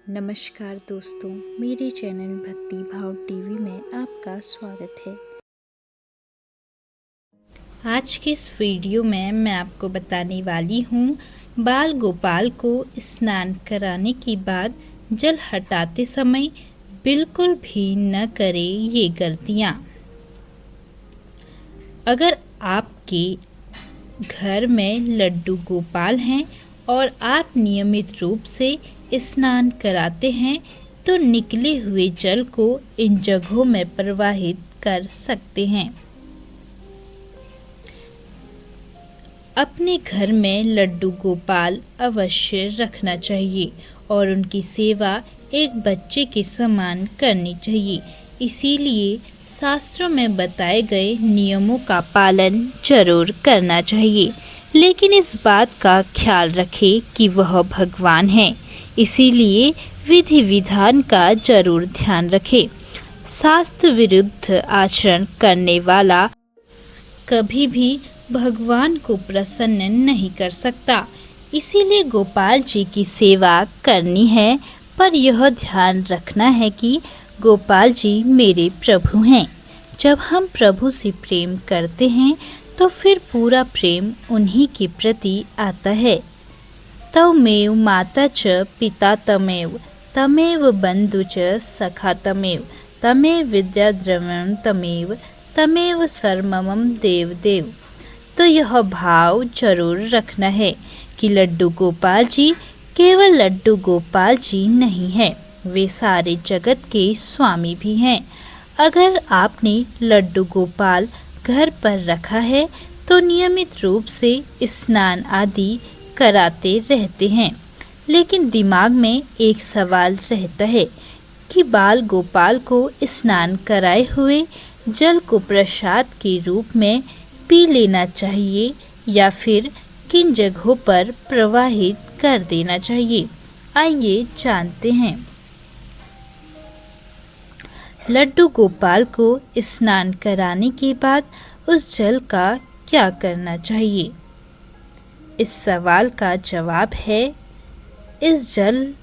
नमस्कार दोस्तों, मेरे चैनल भक्ति भाव टीवी में आपका स्वागत है। आज के इस वीडियो में मैं आपको बताने वाली हूँ बाल गोपाल को स्नान कराने के बाद जल हटाते समय बिल्कुल भी न करें ये गलतियाँ। अगर आपके घर में लड्डू गोपाल हैं और आप नियमित रूप से स्नान कराते हैं तो निकले हुए जल को इन जगहों में प्रवाहित कर सकते हैं। अपने घर में लड्डू गोपाल अवश्य रखना चाहिए और उनकी सेवा एक बच्चे के समान करनी चाहिए। इसीलिए शास्त्रों में बताए गए नियमों का पालन जरूर करना चाहिए, लेकिन इस बात का ख्याल रखें कि वह भगवान हैं। इसीलिए विधि विधान का जरूर ध्यान रखें। शास्त्र विरुद्ध आचरण करने वाला कभी भी भगवान को प्रसन्न नहीं कर सकता। इसीलिए गोपाल जी की सेवा करनी है, पर यह ध्यान रखना है कि गोपाल जी मेरे प्रभु हैं। जब हम प्रभु से प्रेम करते हैं तो फिर पूरा प्रेम उन्हीं के प्रति आता है। तमेव माता च पिता तमेव, तमेव बंधु च सखा तमेव, तमेव विद्या द्रविणं तमेव, तमेव सर्वमं देव देव। तो यह भाव जरूर रखना है कि लड्डू गोपाल जी केवल लड्डू गोपाल जी नहीं हैं, वे सारे जगत के स्वामी भी हैं। अगर आपने लड्डू गोपाल घर पर रखा है तो नियमित रूप से स्नान आदि कराते रहते हैं, लेकिन दिमाग में एक सवाल रहता है कि बाल गोपाल को स्नान कराए हुए जल को प्रसाद के रूप में पी लेना चाहिए या फिर किन जगहों पर प्रवाहित कर देना चाहिए। आइए जानते हैं। लड्डू गोपाल को स्नान कराने के बाद उस जल का क्या करना चाहिए? इस सवाल का जवाब है, इस जल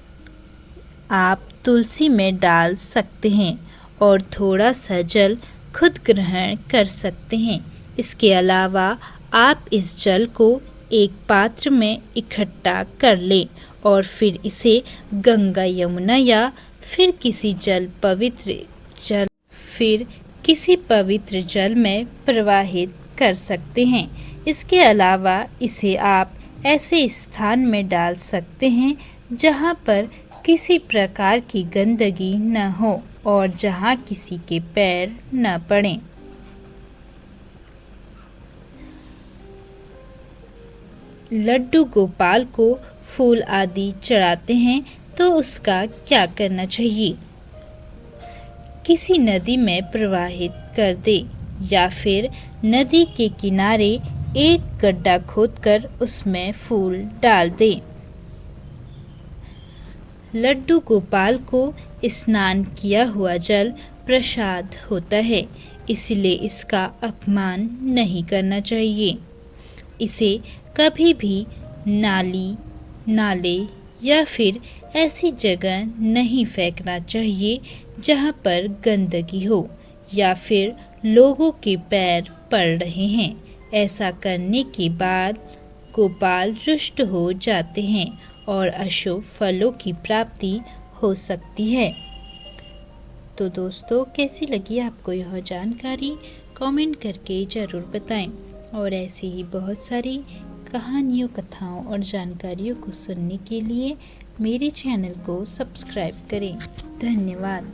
आप तुलसी में डाल सकते हैं और थोड़ा सा जल खुद ग्रहण कर सकते हैं। इसके अलावा आप इस जल को एक पात्र में इकट्ठा कर लें और फिर इसे गंगा यमुना या फिर किसी पवित्र जल में प्रवाहित कर सकते हैं। इसके अलावा इसे आप ऐसे स्थान में डाल सकते हैं जहां पर किसी प्रकार की गंदगी न हो और जहां किसी के पैर न पड़ें। लड्डू गोपाल को फूल आदि चढ़ाते हैं तो उसका क्या करना चाहिए? किसी नदी में प्रवाहित कर दे या फिर नदी के किनारे एक गड्ढा खोदकर उसमें फूल डाल दे। लड्डू गोपाल को स्नान किया हुआ जल प्रसाद होता है, इसलिए इसका अपमान नहीं करना चाहिए। इसे कभी भी नाली, नाले या फिर ऐसी जगह नहीं फेंकना चाहिए जहां पर गंदगी हो या फिर लोगों के पैर पड़ रहे हैं। ऐसा करने के बाद गोपाल रुष्ट हो जाते हैं और अशुभ फलों की प्राप्ति हो सकती है। तो दोस्तों, कैसी लगी आपको यह जानकारी? कमेंट करके ज़रूर बताएं और ऐसी ही बहुत सारी कहानियों, कथाओं और जानकारियों को सुनने के लिए मेरे चैनल को सब्सक्राइब करें। धन्यवाद।